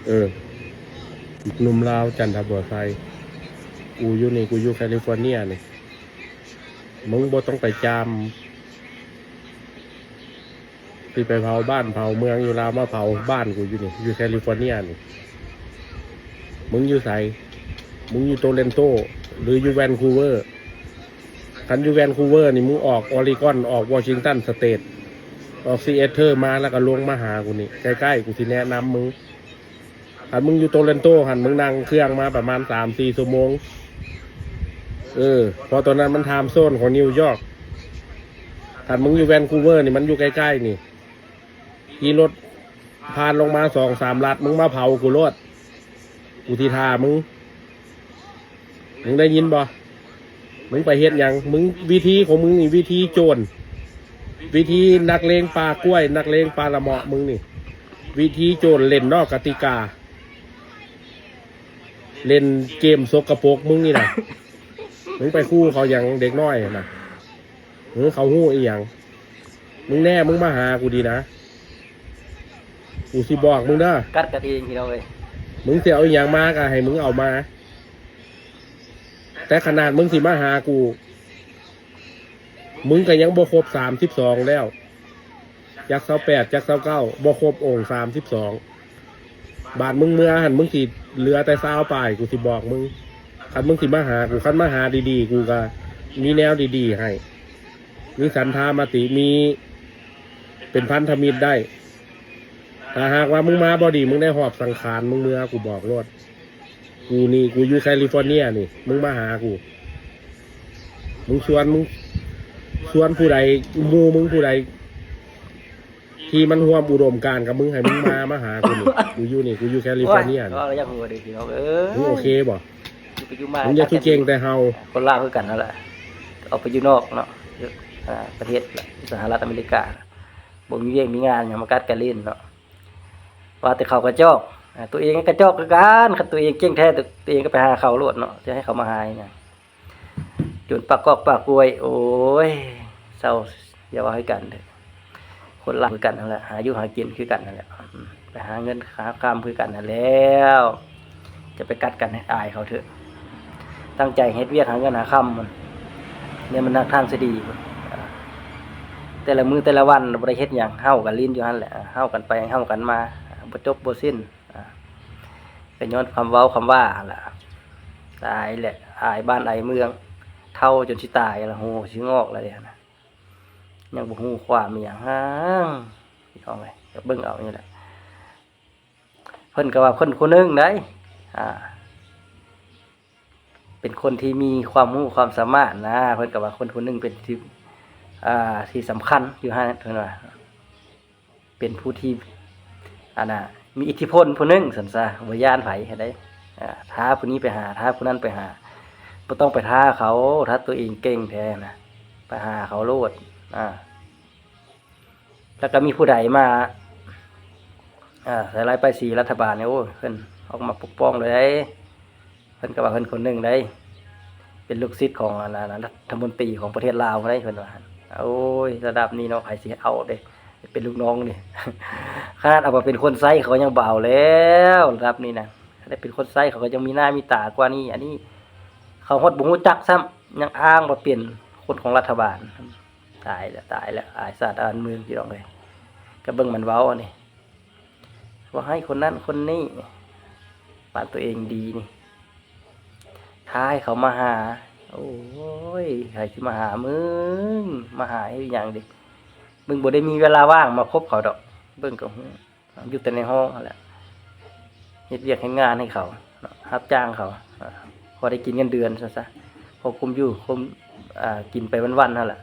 เออหนุ่มลาวจันทบุรีกูอยู่นี่กูอยู่แคลิฟอร์เนียนี่มึงบ่ต้องไปจามที่ไปเผาบ้านเผาเมืองอยู่ลาวมาเผาบ้านกูอยู่นี่อยู่แคลิฟอร์เนียนี่มึงอยู่ไสมึงอยู่โตเลนโตหรืออยู่แวนคูเวอร์คันอยู่แวนคูเวอร์นี่มึงออกออริกอนออกวอชิงตันสเตทออกซีแอตเทิลมาแล้วก็ลงมาหากูนี่ใกล้ๆกูที่แนะนำมึงคันมึงอยู่โตเลนโตหันมึงนั่งเครื่องมาประมาณ3-4 ชั่วโมงพอตอนนั้นมันไทม์โซนของนิวยอร์กคันมึงอยู่แวนคูเวอร์นี่มันอยู่ใกล้ๆนี่ขี่รถผ่านลงมา2-3 ลัดมึงมาเผากูรถกูที่ท่ามึงได้ยินบ่มึงไปเฮ็ดหยังมึงวิธีของมึงนี่วิธีโจรวิธีนักเลงปลากล้วยนักเลงปลาละเมาะมึงนี่วิธีโจรเล่นนอกกติกาเล่นเกมสกปรกมึงนี่นะ มึงไปคู่เขาอย่างเด็กน้อยนะมึงเขาหู้อีหยังมึงแน่มึงมาหากูดีนะกูสิบอกมึงเด้อกัดกันเองพี่น้องเอ้ยมึงเสียเอาอีหยังมากอะให้มึงเอามาแต่ขนาดมึงสิมาหากูมึงก็ยังบ่ครบ32แล้วจัก28จัก29บ่ครบองค์32บาทมึงเมื่อหันมึงสิเหลือแต่20ปลายกูสิบอกมึงคันมึงสิมาหากูคันมาหาดีๆกูก็มีแนวดีๆให้มีสันธามติมีเป็นพันธมิตรได้ถ้าหากว่ามึงมาบ่ดีมึงได้หอบสังขารมึงเมื่อกูบอกรถกูนี่กูอยู่แคลิฟอร์เนียนี่มึงมาหากูมึงชวนผู้ใดมึงผู้ใดที่มันร่วมอุดมการณ์กับมึงให้มึงมาหากูนี่กูอยู่นี่กูอยู่แคลิฟอร์เนียนี่ก็อยากหัวดีพี่น้องมึงโอเคบ่ไปอยู่มามึงอย่าทุเก่งแต่เฮาคนลาวคือกันนั่นแหละออกไปอยู่นอกเนาะประเทศสหรัฐอเมริกาบ่มีเวียกมีงานอย่างมากัดกันเล่นเนาะว่าแต่เขากระจอกตัวเองกระจอกคือกันคันตัวเองเก่งแท้ตัวเองก็ไปหาเขาโลดเนาะจะให้เขามาหาเนี่ยจนปากกอกปากกล้วยโอ้ยเศร้าอย่าว่าให้กันเถอะคนลาวคือกันนั่นแหละหาอยู่หากินคือกันนั่นแหละไปหาเงินหาคำคือกันนั่นแล้วจะไปกัดกันให้อายเขาเถอะตั้งใจเฮ็ดเวียกหาเงินหาคำมันเนี่ยมันนักทางเสียดีแต่ละมือแต่ละวันบ่ได้เฮ็ดหยังเฮากันลิ้นอยู่หั่นแหละเฮากันไปเฮากันมาบ่จบบ่สิ้นก็ย้อนคำเว้าคำว่าล่ะตายแหละอายบ้านอายเมืองเฒ่าจนสิตายละโหสิงอกแล้วเด้นะยังบ่ฮู้ความอีหยังฮ่างพี่น้องเอ้ยก็เบิ่งเอานี่แหละเพิ่นก็ว่าเพิ่นคนนึงได้เป็นคนที่มีความรู้ความสามารถนะเพิ่นก็ว่าคนนึงเป็นที่ที่สำคัญอยู่ฮะเพิ่นว่าเป็นผู้ที่มีอิทธิพลผู้นึงซั่นซะบ่ย่านไผเฮ็ดได้ท้าผู้นี้ไปหาท้าผู้นั้นไปหาบ่ต้องไปท้าเขาถ้าตัวเองเก่งแท้นะไปหาเขาโลดแล้วก็มีผู้ใดมาสายลายไปสีรัฐบาลเนี่ยโอ้เพิ่นออกมาปกป้องเลยเพิ่นก็ว่าเพิ่นคนนึงได้เป็นลูกศิษย์ของรัฐมนตรีของประเทศลาวได้เพิ่นว่าโอ้ยระดับนี้เนาะไผสิเอาเด้เป็นลูกน้องนี่ ขนาดเอามาเป็นคนไส้เขายังเบาแล้วระดับนี้นะได้เป็นคนไส้เขาก็ยังมีหน้ามีตากว่านี้อันนี้เขาฮอดบ่ฮู้จักซ้ำยังอ้างว่าเป็นคนของรัฐบาลตายแล้วอายชาติเมืองพี่น้องเอ้ยก็เบิ่งมันเว้านี่ว่าให้คนนั้นคนนี้ปานตัวเองดีนี่ท้ายเขามาหาโอ้ยใครสิมาหามึงมาหาให้อย่างดิมึงบ่ได้มีเวลาว่างมาพบเขาดอกเบิ่งก็อยู่แต่ในห้องนั่นแหละเฮ็ดเวียกให้งานให้เขารับจ้างเขาพอได้กินเงินเดือนซะพอคุมอยู่คุมกินไปวันๆนั่นแหละ